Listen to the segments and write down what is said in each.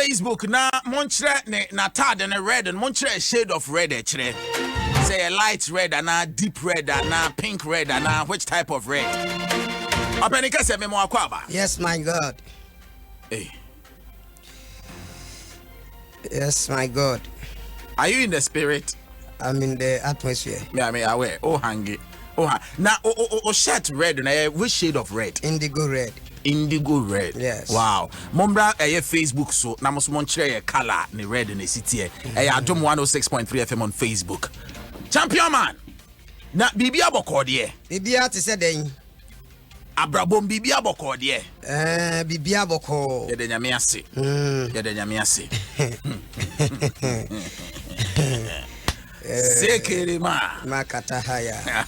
Facebook na monchre ne na tad and red and monchre a shade of red chre. Say a light red and a deep red and a pink red and a which type of red? Openika se memo akwaba. Yes, my God. Hey. Yes, my God. Are you in the spirit? I'm in the atmosphere. Yeah, I mean, aware. Oh, hangy. Oh, now, shirt red. And which shade of red? Indigo red. Indigo red. Yes. Wow. Mombra, Facebook, so now must montre a color, the red in the city. Adom 106.3 FM on Facebook. Champion man. Na Bibi Aboko, dear. Bibi ati said, Abrabom Bibi Aboko, dear. Bibi Aboko. Yede nyamiasi. Yede nyamiasi. Sekerema Makata haya.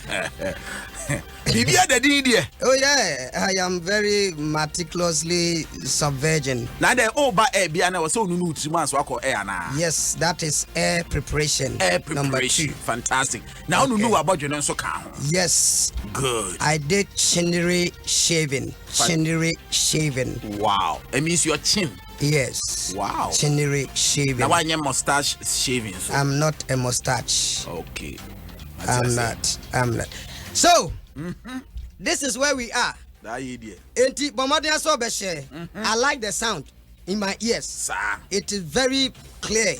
Bibia the dear. Oh yeah, I am very meticulously subverging. Now the oba air biana was so new to months wako air na. Yes, that is air preparation. Air preparation. Fantastic. Now you know about your so count. Yes. Good. I did chinnery shaving. Chinnery shaving. Wow. It means your chin. Yes. Wow. Chinnery shaving. Now why your mustache shaving? So? I'm not a mustache. Okay. I'm not. So, this is where we are. I like the sound in my ears. Sir. It is very clear.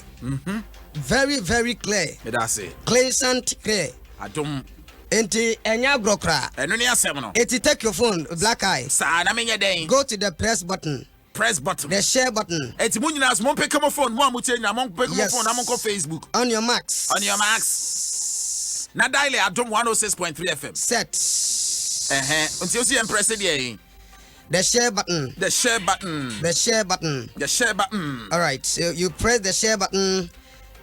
Very, very clear. That's it. Clear and clear. Adom. Enti enya brokra. Enti take your phone, black eye. Go to the press button. Press button. The share button. Eti munyina as mon pick up phone, mo amutenya, mon pick up phone, amon ko Facebook. On your marks. On your marks. Na dial Adom 106.3 FM. Set. Until you see impressed here. The share button. The share button. The share button. The share button. All right. So you press the share button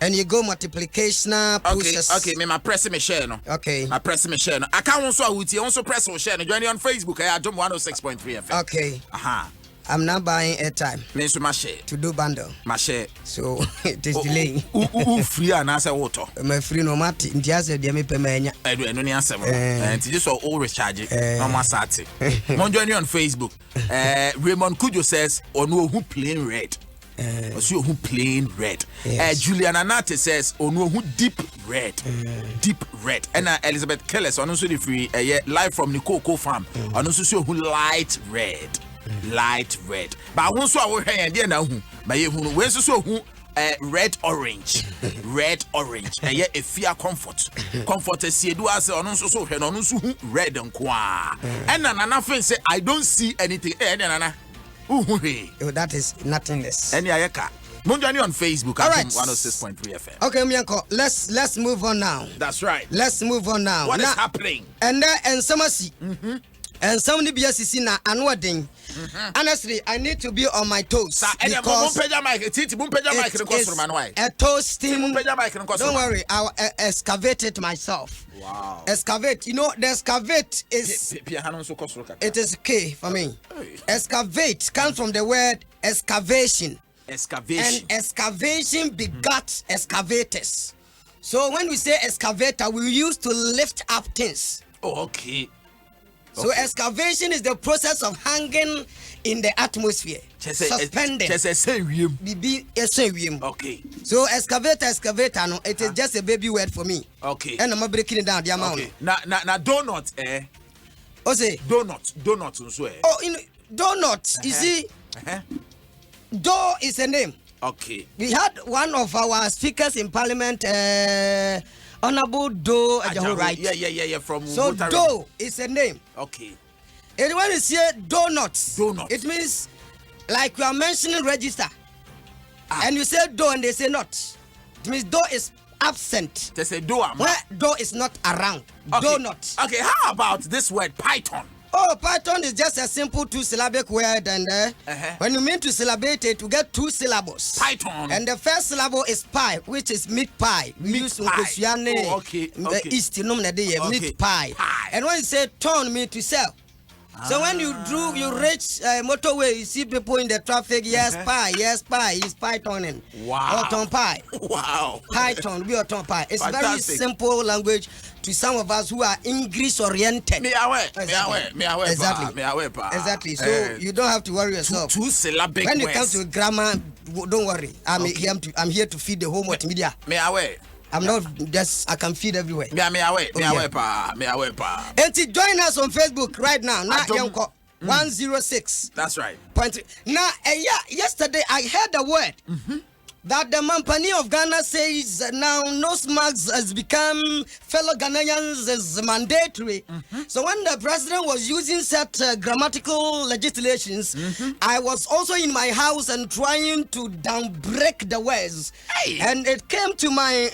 and you go multiplication process. Okay, me ma press me share no. Okay. I press me share no. I can't also press on share no. Join me on Facebook. Adom 106.3 FM. Okay. Aha. I'm not buying airtime. Means my share. To do bundle. My share. So it is delaying. Free and answer water. My free no matter. Ndiaze dia me pemenya. I no answer. And this all recharge. No more sati. Mon join you on Facebook. Raymond Kujo says Onu who plain red. Osu who plain red. Juliana Nate says Onu who deep red. Deep red. And Elizabeth Kellis on also the free live from Nicole farm. On also who light red. Light red. But once I will hear and now by you when so who red orange. Red orange. And yet a fear comfort. Comfort is do as on so red and qua. And Nana say I don't see anything. Nana. Oh, that is nothingness. Any ayaka. Munjani on Facebook. All right. 106.3 FM. Okay, Mianko, let's move on now. That's right. Let's move on now. What is happening? And Nsem Sisi. And somebody be assisting now and what thing. Honestly, I need to be on my toes. Because a toast team. Don't worry, I'll excavate it myself. Wow. Excavate. You know, the excavate is it is K for me. Excavate comes from the word excavation. Excavation. And excavation begat excavators. So when we say excavator, we use to lift up things. Oh, okay. So excavation is the process of hanging in the atmosphere, suspended. Okay. So excavator, no, it is just a baby word for me. Okay. And I'm breaking it down the amount. Okay. Now donut, Oh, say donut, also. Oh, donut. You see, do is a name. Okay. We had one of our speakers in Parliament. Honorable Do Agyei, right? Yeah. From so Do is a name. Okay. And when you say donuts, it means like you are mentioning register. And you say do and they say not. It means do is absent. They say do. Where do is not around. Okay. Donut. Okay, how about this word Python? Oh, Python is just a simple two-syllabic word, and when you mean to syllabate it, you get two syllables. Python. And the first syllable is pie, which is meat pie. We use pie. Okay. East, meat pie. And when you say ton, mean to sell. So when you reach motorway, you see people in the traffic. Yes, pie. It's pythoning. Wow. Or ton pie. Wow. Python. We are ton pie. It's Fantastic. very simple language to some of us who are English oriented. Me aware. Exactly. So you don't have to worry yourself. Two syllabic when words. it comes to grammar, don't worry. I'm here to feed the whole multimedia. Me aware. I'm not just, I can feed everywhere. Me aware. And to join us on Facebook right now, Nana 106. That's right. Now, yesterday I heard the word that the Mampani of Ghana says now nose marks has become fellow Ghanaians as mandatory. So when the president was using such grammatical legislations, I was also in my house and trying to downbreak the words. Hey. And it came to my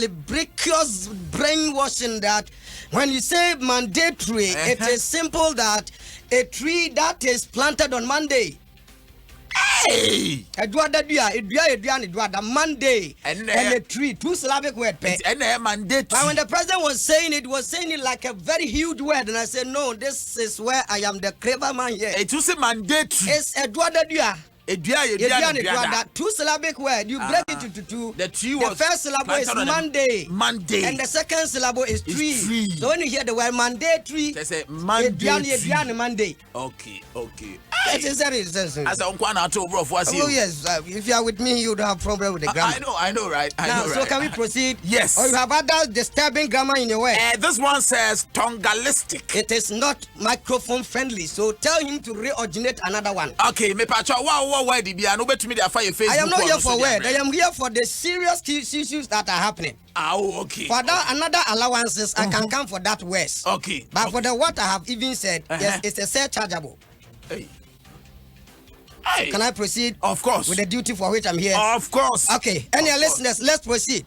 lubricous brainwashing that when you say mandatory, it is simple that a tree that is planted on Monday. Hey! Monday and a tree, two syllabic word. And mandatory. But when the president was saying it like a very huge word, and I said, no, this is where I am the clever man here. It was a mandatory. It's a two syllabic word. You break it into two. The first syllable is Monday. And the second syllable is tree. So when you hear the word mandatory, they say Monday. Okay. It is very essential. As oh yes, if you are with me, you don't have problem with the grammar. I know, right? So can we proceed? Yes. Or you have other disturbing grammar in your way? This one says tongalistic. It is not microphone friendly, so tell him to re-originate another one. Okay, me pacha. Wow, why did you know to me the fire Facebook? I am not here for word. I am here for the serious issues that are happening. Oh, okay. For that another allowances, I can come for that worse. Okay. But for the what I have even said, yes, it's a surchargeable. Hey. Can I proceed? Of course. With the duty for which I'm here? Of course. Okay. Any listeners, let's proceed.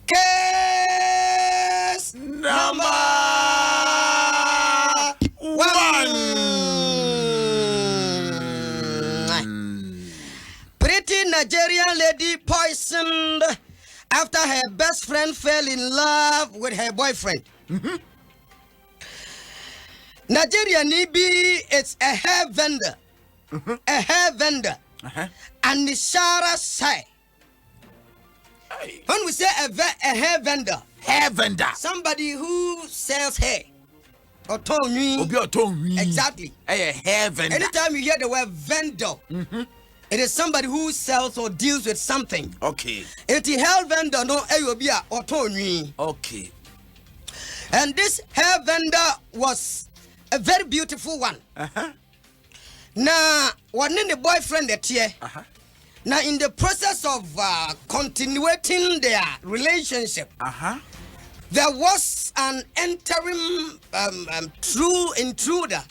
Case number 1. Pretty Nigerian lady poisoned after her best friend fell in love with her boyfriend. Nigeria Nibi, it's a hair vendor. A hair vendor. And the Shara say. When we say a hair vendor, somebody who sells hair. Exactly. A hair vendor. Anytime you hear the word vendor, it is somebody who sells or deals with something. Okay. It's a hair vendor, no, okay. And this hair vendor was a very beautiful one. Now, one in the boyfriend that year. Now, in the process of continuing their relationship, there was an interim true intruder.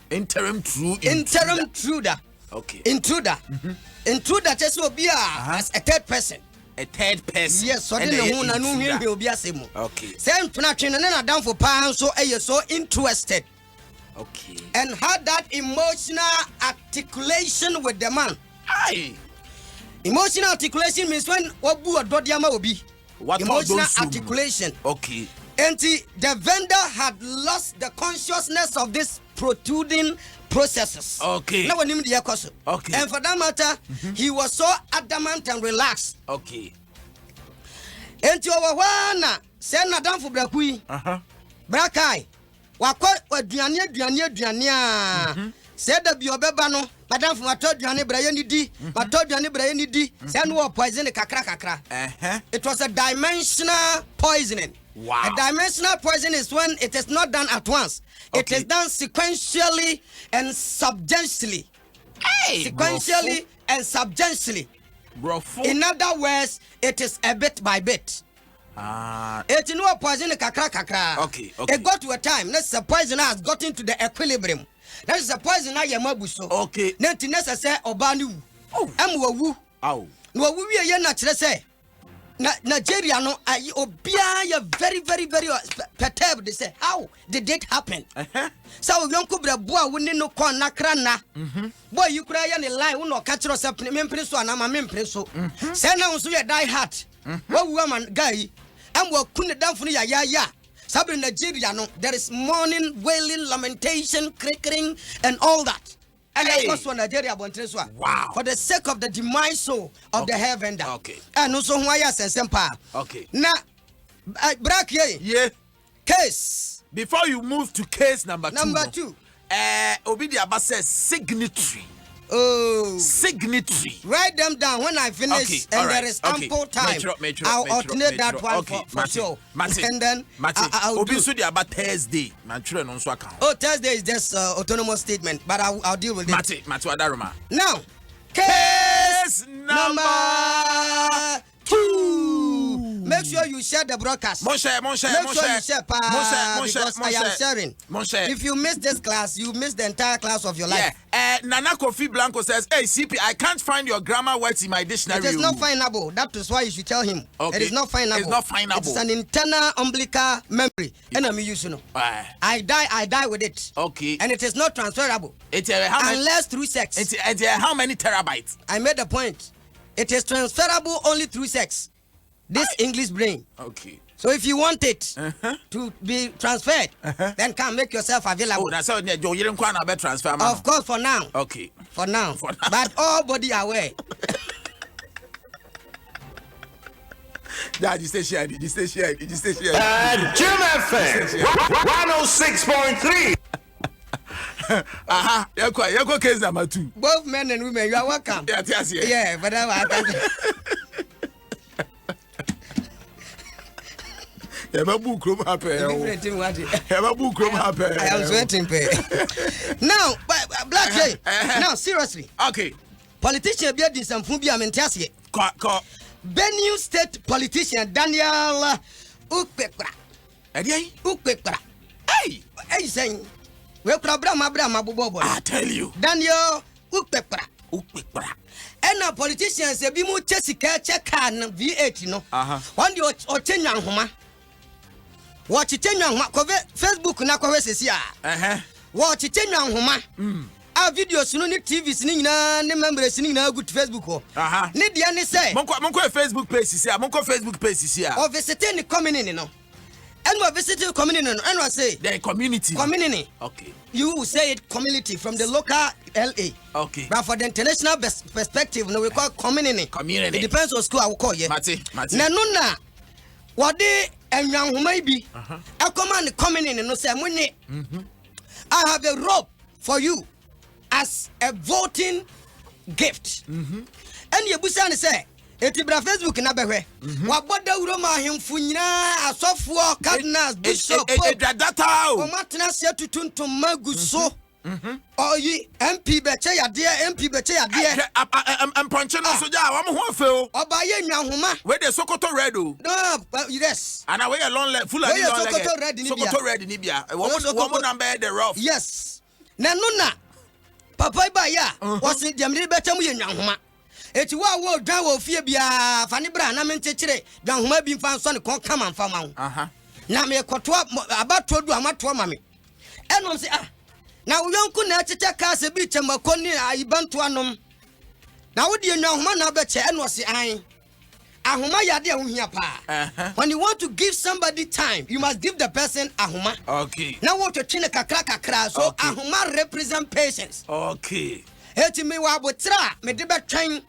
Interim intruder. Okay. Intruder. Intruder just will be as a third person. A third person. Yes, so then he will be a same. Okay. Same connection and then I down for pounds, so are you so interested? Okay. And had that emotional articulation with the man. Aye. Emotional articulation means when Obu or Dodiama will be. Emotional articulation. Okay. And the vendor had lost the consciousness of this protruding processes. Okay. Okay. And for that matter, he was so adamant and relaxed. Okay. And to our one, send Nadam for Brakui. Brakai. Wakwa duania. Said the Biobebano, Madame from Matodiani Brayani D, Matodiani Brayani D, send war poison a kakra. It was a dimensional poisoning. Wow. A dimensional poison is when it is not done at once. It is done sequentially and substantially. Sequentially and substantially. In other words, it is a bit by bit. It's no poison kakra. Okay. It got to a time. Let's the poison has got into the equilibrium. That is the poison I am abuso. Okay. Nentiness say obanu. Amwawu. Ow. No we are naturally say. Nigeria no obia very perturbed. They say how did it happen? So young kubra boa woni no kon nakra na. Boy you cry ya line we no catch us up memprinso ana ma memprinso. Say na unso ye die heart. What woman guy am wa kunu danfo ya. Sabi Nigeria no, there is mourning, wailing, lamentation, crickling, and all that. And of course for Nigeria, wow. For the sake of the demise of the hair vendor. Okay. And also why Nsem pa. Okay. Now, Brack yeah. Case. Before you move to case number 2. Number 2. Obidiaba says signatory. Oh. Signatory. Write them down when I finish, and there is ample time. I'll alternate that one for sure. And then I'll do. About Thursday. Oh, Thursday is just autonomous statement, but I'll deal with it. Now, case number 2. Make sure you share the broadcast. Make sure you share, because I am sharing. If you miss this class, you miss the entire class of your life. Nana Kofi Blanco says, hey, CP, I can't find your grammar words in my dictionary. It is not findable. That is why you should tell him. Okay. It is not findable. It's not findable. It's an internal umbilical memory. And I'm used to know. I die with it. Okay. And it is not transferable. Unless through sex. How many terabytes? I made the point. It is transferable only through sex. This English brain. Okay. So if you want it to be transferred, then come make yourself available. Oh, that's how you transfer. Of course, for now. Okay. For now. But all body aware. Did you stay here? Jim FM 106.3. Yako case number 2. Both men and women, you are welcome. Yeah, but I I am sweating. Now, Black Jay. Now, seriously. Okay. Politician be did some phobia mentasi. Benue State politician Daniel Ukpekra. Ukpekra. Hey, saying, we Brahma Bobo. I tell you. Daniel Ukpekra. And a politician say, be more Jessica Chekan V8, you know. One day or 10 young homa. Watch it, Facebook na kwa wesesia. Watch it, homa. A video sunu TV sini na ne members sini na good Facebook ho. Ne dia ne say. Monko Facebook page sisia. Monko Facebook page sisia. O visit ni community no. And we visit the community no. And we say the community. Community. Okay. You will say it community from the local LA. Okay. But for the international perspective, no we call community. Community. It depends on school I will call you. Mati. Na nuna. What they and young who may be a command coming in and no say, I have a rope for you as a voting gift. And you busan say, Etibra Facebook na bewe. Waboda uroma hemfunyina asofo cardinals bishop data o matna se tutuntum maguso. Oyi MP beche ya de Mponche no soja wa mo ho afeo obaye nwanhoma we de Sokoto red o no yes and we long leg full of Sokoto red ni bia wo mo number the rough yes na no na papa ba ya was demri beche mu ye nwanhoma eti wa wo dwan wo fie bia fa ne bra na menchekire nwanhoma bi mfa nso ne kon kama mfa ma wo na me koto abato du amato ma me enom se na uyonku na cheche ka se bi chemako ni ayibanto anom na wodi enwahoma na be che eno se an ahoma yade ahohia pa when you want to give somebody time you must give the person ahoma okay now what to chine kakra so okay. Ahoma represent patience okay eti me wa botra me de betwen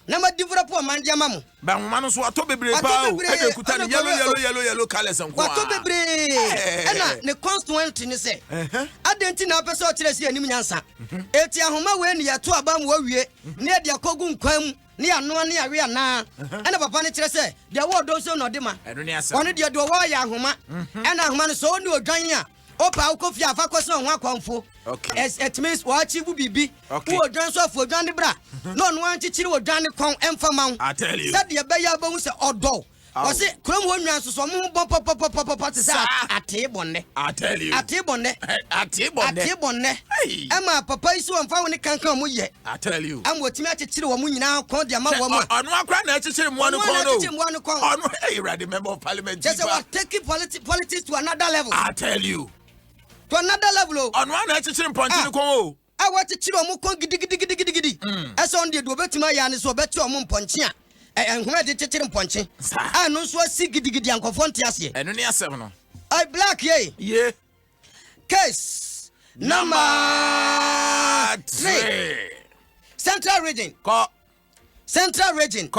na ma develop o man dia mamu ba homa no so ato bebre pa o e kuta ni yellow colors nko ato bebre ena ne constituent ni say adenti na pese o kire se anim nyansa eti ahoma we ni yato abam wa wie ne de akogu nkwam ne ano ne awe ana ena papa ne kire se de wo do so no de ma ono de do wo ya ahoma ena ahoma no so oni odwan a opa ukofi afa koso ho akwamfo okay it means wa achieve bibi wo odwan so afo odwan de bra no no an chichiri odwan ne kon emfa ma I tell you said ye be ya ba hu se odo o se krom ho nwan so mo pop se ate bonne I tell you ate bonne ema papa isi wo mfa wo ne kankan mo ye I tell you am wotimi achichiri wo mu nyina kon de ma wo mo ono akra na achichiri mo no kon ono hey ready member of parliament just what taking politics to another level I tell you to another level ono na achichiri mponti ne kon o I want to chill on gidi. As on the Dobetima Yan so bet you on Ponchia and who had the chicken ponching. I know so see giddy and confront us. And only a 7. I black ye. Yeah. Case number 3. Central region. Central region.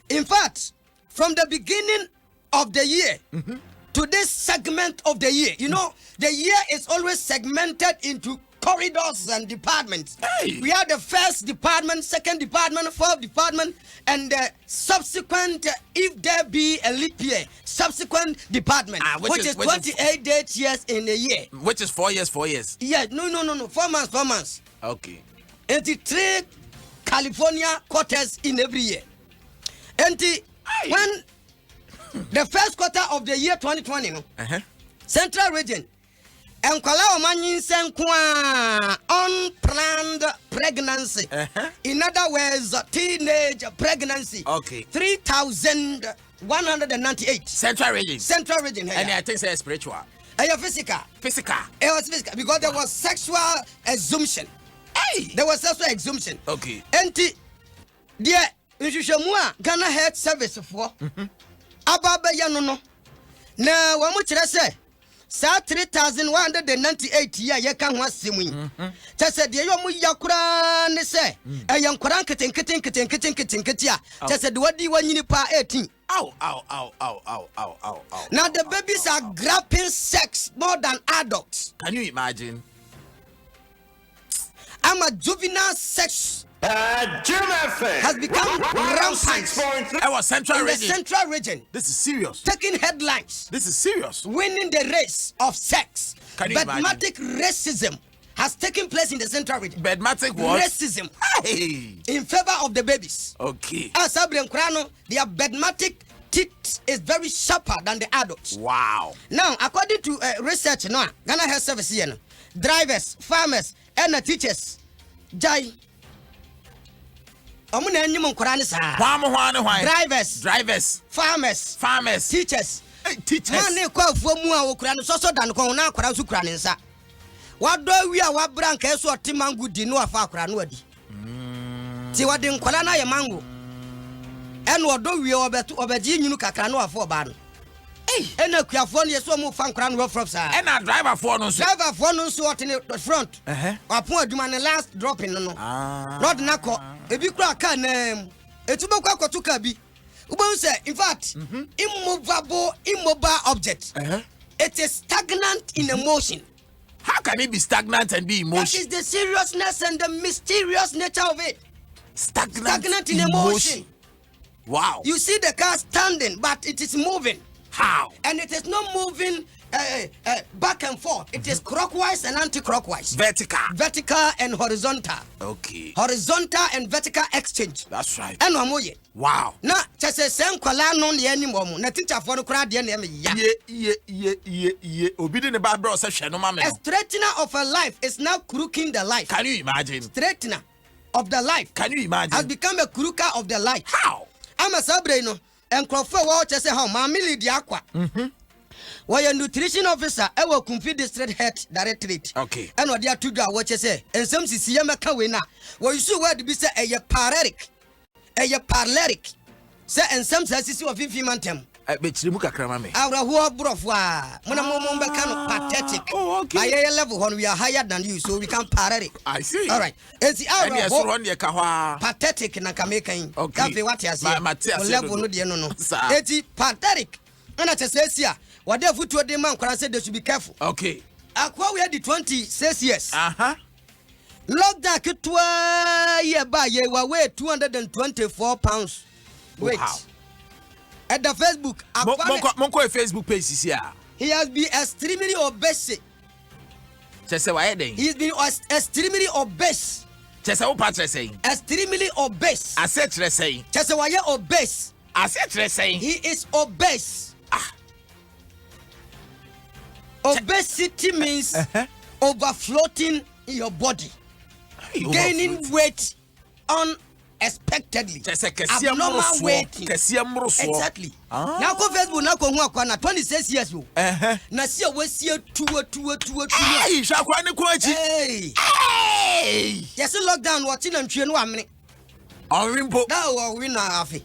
In fact, from the beginning of the year to this segment of the year, you know, the year is always segmented into corridors and departments. Hey. We have the first department, second department, fourth department, and the subsequent, if there be a leap year, subsequent department, which is 28 years in a year. Which is 4 years, 4 years. Yeah, no. 4 months, 4 months. Okay. 83 California quarters in every year. And when the first quarter of the year 2020, Central region, and unplanned pregnancy. In other words, teenage pregnancy. Okay. 3,198. Central region. Central region. And I think it's spiritual. Physical. Physical. It was physical because there was sexual assumption. Hey. There was sexual assumption. Okay. And dear, Ghana Health Service for Ababa Yanono. Now, what much I say? 3,198 year ye kan ho asemu. Chese de yomu yakura ne se eyankora nketen a chese de wadi wanyini pa 18. Ow. Now the babies are grabbing sex more than adults. Can you imagine? I'm a juvenile sex has become rampant. I was Central region. The Central region. This is serious. Taking headlines. This is serious. Winning the race of sex. Can you Bedmatic racism has taken place in the Central region. Bedmatic what? Racism. Hey. In favor of the babies. Okay. As Abraham Krano, their bedmatic teeth is very sharper than the adults. Wow. Now, according to research, Ghana Health Service here, drivers, farmers, and teachers, Jai. Drivers, farmers, teachers. Teachers. What do we are what brank so timangu di no afa akra no adi. Ti wade nkwala na ye mango. En wodo wie obeji nyunu kakra no afo ba no. En akuafo no ye so mu fa nkra no from sa. En a driver for no so. Driver for no so what in the front. Apon aduma ne last dropping no. Lord nako ebi kura ka na etubo kwa kwato ka bi. Ubo say in fact immobile object. It is stagnant in emotion. How can it be stagnant and be emotion? That is the seriousness and the mysterious nature of it. Stagnant in emotion. Wow. You see the car standing, but it is moving. How? And it is not moving back and forth. It is clockwise and anti-clockwise. Vertical and horizontal. Okay. Horizontal and vertical exchange. That's right. And wamoye. Wow. Na chese sen kwala no le ani momu. Na teacher for no kra de na me ya. Ye. Obi de ne ba bro se hwe no ma me. A straightener of a life is now crooking the life. Can you imagine? Straightener of the life. Can you imagine? Has become a crooker of the life. How? I'm a sabre no. Enkrofo wo chese how ma mili di akwa. Why nutrition officer ewo Kumfi district health directorate. Okay. And what they are to do what you say. Nsem Sisi yamaka we na. What you see word be say a paralytic. Say Nsem Sisi of 50 mantem. Betchirimu kakra ma me. Awra ho brofwa. Mona mombe kan pathetic. Oh, okay. By level when we are higher than you, so we can paralytic. I see. All right. It's awra ho pathetic na kameka. Okay. That what you say. Level no de no. It's pathetic. And at a what they put to the man said they should be careful. Okay. Akwa we had the 26 years. Lockdown kitwa ye ba ye wa weigh 224 pounds. Wait. Wow. At the Facebook, Monko Facebook page is here. He has been extremely obese. Chese wa eden. He's been extremely obese. Chese wo pa say. Extremely obese. Ase tre say. Chese wa ye obese. Ase tre say. He is obese. Obesity means overfloating in your body, gaining weight unexpectedly. Abnormal weight. Exactly. Now go Facebook now go na 26 years old. Na see we see two. Hey, shakwa ne ko achi. Hey. Yes, lockdown watching and train 1 minute. On rimpo. That we na afi.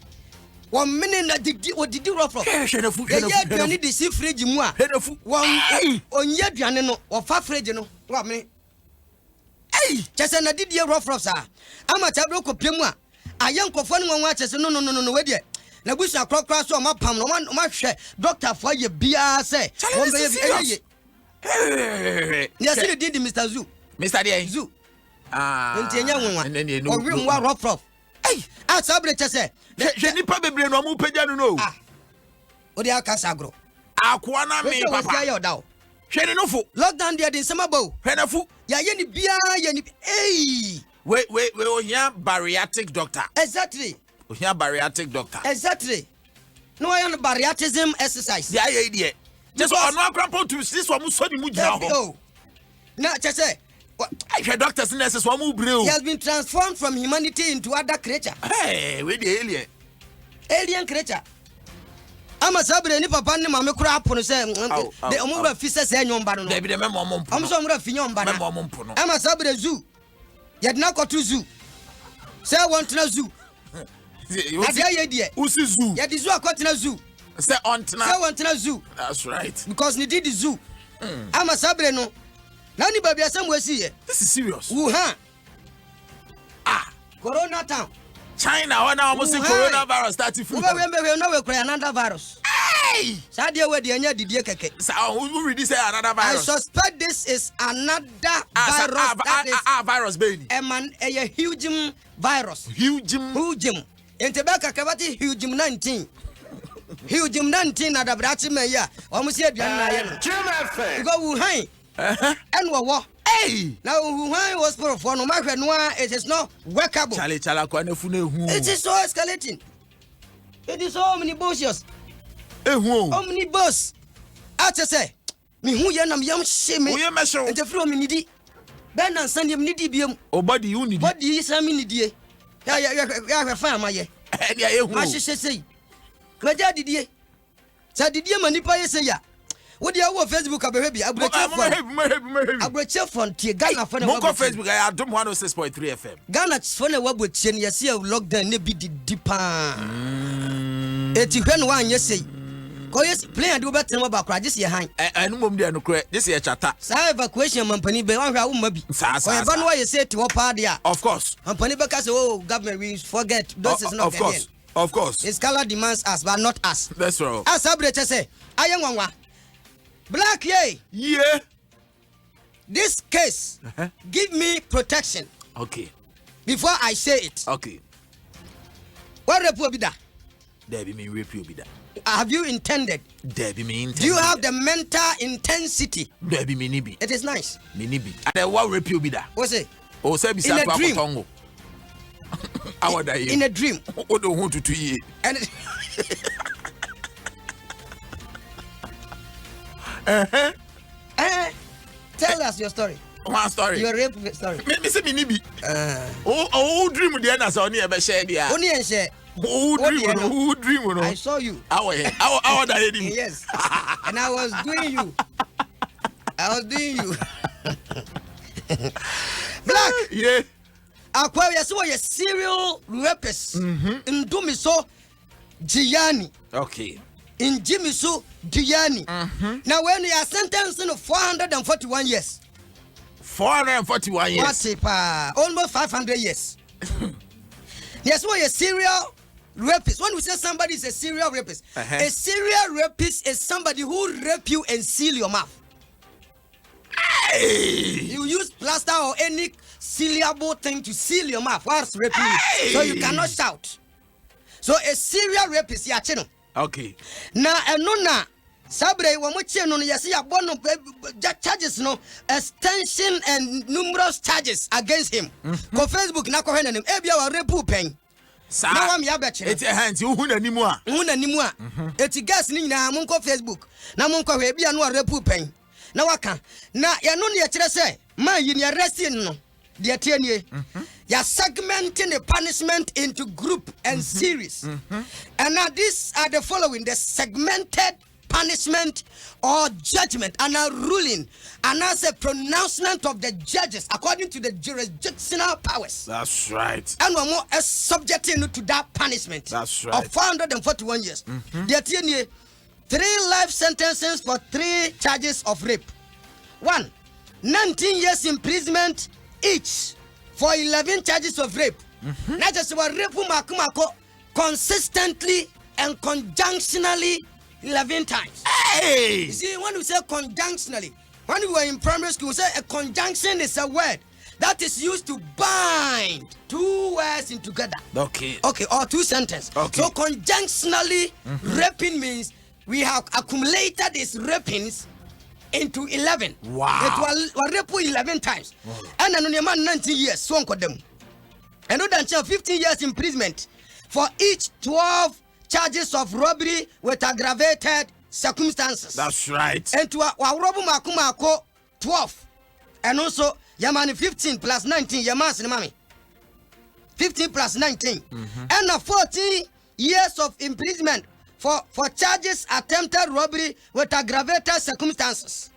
1 minute na didi rough. Yeah, you need to see fridge mu a. One onye aduane no, wo fa fridge no. Wa me. Hey, chese na didi rough sa. Ama chabro ko pemu a. Ayen kofo no nwa chese no we de. Na busa krokra so ma pam no ma hwe doctor for ye bia say. Won be ye. Yes, you did Mr. Zoo. Mr. D. Zoo. Ntenya nwa. Owi nwa rough. Hey, asabre chese. Je nipa bebre no mu pagya no. Odi aka sagro. Akwa na me papa. Hwene no fo. Lockdown there din semabo. Hwene fo. Ya ye ni bia ye ni hey. We ohia bariatric doctor. Exactly. Ohia bariatric doctor. Exactly. No I on bariatism exercise. Ya ye die. Just on one crampo to this one so ni mu gina ho. Na chese. I doctors and nurses one mu breu. He has been transformed from humanity into other creature. Hey, we the alien. Alien creature. Ama sabre ni papa ni mama kura apono se de omura fi se nyomba no. David me mo mpo. Am so omura fi nyomba na. Me mo mpo no. Ama sabre zoo. Ye na ko to zoo. Say want na zoo. Adia ye die. Usi zoo. Ye di zoo akotena zoo. Say on tena. Say want na zoo. That's right. Because ni did the zoo. Ama sabre no. Na ni baby asem we see. This is serious. Wuhan. Corona town. China when almost the coronavirus started from. We no we cry another virus. Hey! Sadia we dey anya didie keke. So who ready say another virus? I suspect this is another virus. Virus baby. A huge virus. Huge. Entebeka kabati huge 19. Huge 19 na da brachi me ya. Almost here bian na ye no. Go Wuhan. And wo. Hey! Now Wuhan was for no matter no it is not workable. Chala kwa nefu ne hu. It is so escalating. It is so omnibus. Omnibus. Ate say me hu ye nam yam hye me. Wo ye mesho. Ente fro me nidi. Ben na sande me nidi biem. Obody you nidi. Body is am nidi. Ya fa ma ye. E dia ye hu. Ma hye sei. Klaja didie. Sa didie manipa ye sei ya. What do you have Facebook abehwe bi abroche frontier Ghana for Monko Facebook I Adom 106.3 FM Ghana for na waboche ne yesi lockdown ne bi di pa eti hwe no wan yesi ko yes plan de obetre mo ba kra je se han enu mom de anukre je se chata sa evacuation mampani be wan hwa wo ma bi ko e ba no wa yesi eti wo pa dia of course mampani be ka say oh government we forget this is not again of course it's color demands us but not us that's right asabreche say ayenwanwa Black yay. Yeah. This case give me protection. Okay. Before I say it. Okay. What rape will be that? There be me rape will be that. Have you intended? There be me intended. Do you have the mental intensity? There be me nibi. It is nice. Me nibi. And what rape will be that? What's it? Oh, say in a dream. In a dream. Oh, don't want to ye. And tell us your story. One story. Your rape story. Me say me nibi. Oh, dream the na so na be share dia. Only and share. Who dream no. I saw you. How that him. Yes. And I was doing you. Black. Yeah. Aquarius was a serial rapist. Ndumi so Gianni. Okay. In Jimisu Gianni. Now when you are sentenced to 441 years. 441 years. What almost 500 years. Yes, what a serial rapist. When we say somebody is a serial rapist, a serial rapist is somebody who rape you and seal your mouth. Hey. You use plaster or any sealable thing to seal your mouth whilst raping you, so you cannot shout. So a serial rapist, yeah, chino. Okay. Now, enuna sabre wa moche no yesi abono charges no extension and numerous charges against him. Ko Facebook na ko hwe nanim e bia wa rape pen. Na wa me abeche. Eti hands hu nanimu a. Hu nanimu a. Eti gas ni nyina mun ko Facebook. Na mun ko hwe bia no rape pen. Na waka. Na ya no ne ya kire se man yi ne arresting no. De tienie. You are segmenting the punishment into group and series. And now these are the following: the segmented punishment or judgment and a ruling and as a pronouncement of the judges according to the jurisdictional powers. That's right. And one more is subjecting to that punishment. That's right. Of 441 years. There are 3 life sentences for 3 charges of rape. 1, 19 years imprisonment each for 11 charges of rape. Not just about rape consistently and conjunctionally 11 times. Hey! You see, when we say conjunctionally, when we were in primary school, we say a conjunction is a word that is used to bind 2 words in together. Okay. Okay, or 2 sentences. Okay. So conjunctionally, raping means we have accumulated these rapings into 11. Wow. It was rape 11 times. And then on your man 19 years, so on them. And then 15 years imprisonment for each 12 charges of robbery with aggravated circumstances. That's right. And to rob makumako 12. And also Yamani 15 plus 19 Yamas mami. 15 plus 19. And 14 years of imprisonment for charges attempted robbery with aggravated circumstances.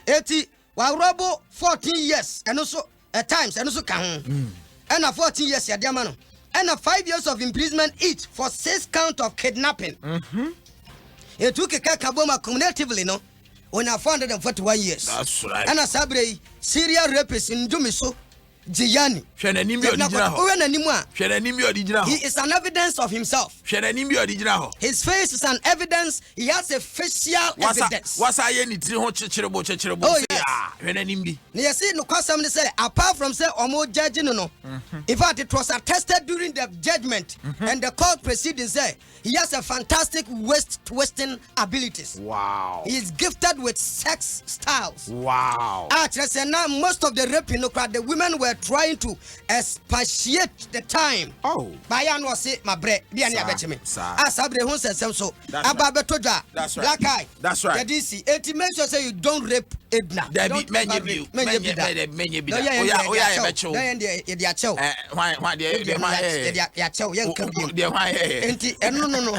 80 robo 14 years and also at times and also can. And 14 years yadiamano. And 5 years of imprisonment each for 6 counts of kidnapping. It took a kakaboma cumulatively, no, on 441 years. That's right. And a sabre serial rapist in Dumiso, Gianni. He is an evidence of himself. His face is an evidence. He has a facial evidence. Oh, yes. You see, no custom say apart from say omo judging no. In fact, it was attested during the judgment and the court proceedings say he has a fantastic waist twisting abilities. Wow. He is gifted with sex styles. Wow. Now most of the raping, the women were trying to expatiate the time. Oh. Bayan was say my bread. That's right. Black eye. That's right. It makes sure say you don't rape Edna. No.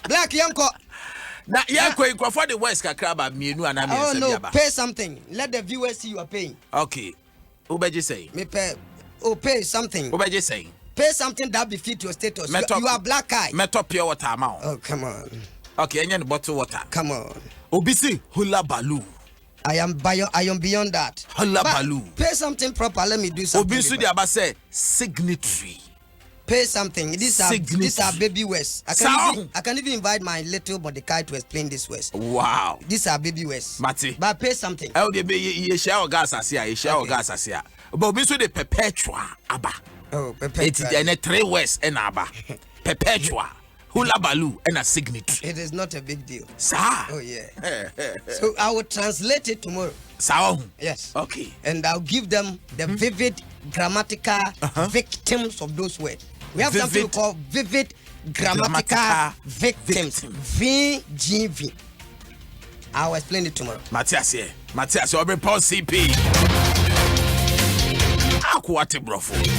Black yanko. Now, for the West Kakraba, oh no, pay something. Let the viewers see you are paying. Okay. What you say? Me pay. Oh, pay something. What you say? Pay something that befit your status. You are black eye. Metal pure water amount. Oh, come on. Okay, and bottle water. Come on. Obisi hula balu. I am beyond that. Hula balu. Pay something proper. Let me do something. Obisi the aba say signatory. Pay something. These are baby words. I can even invite my little Mordecai to explain this words. Wow. These are baby words. Mati. But pay something. Oh, they be ye share gas asia, ye share gas asia. But Obisi the perpetua aba. Oh, perpetua. It's in 3 words and aba. Perpetua. Hula balu and a signature. It is not a big deal. Sir. Oh yeah. So I will translate it tomorrow. Sir. Yes. Okay. And I'll give them the vivid grammatical victims of those words. We have something called vivid grammatical victims. VGV. I'll explain it tomorrow. Matthias Oberempong CP. Akwate brofo.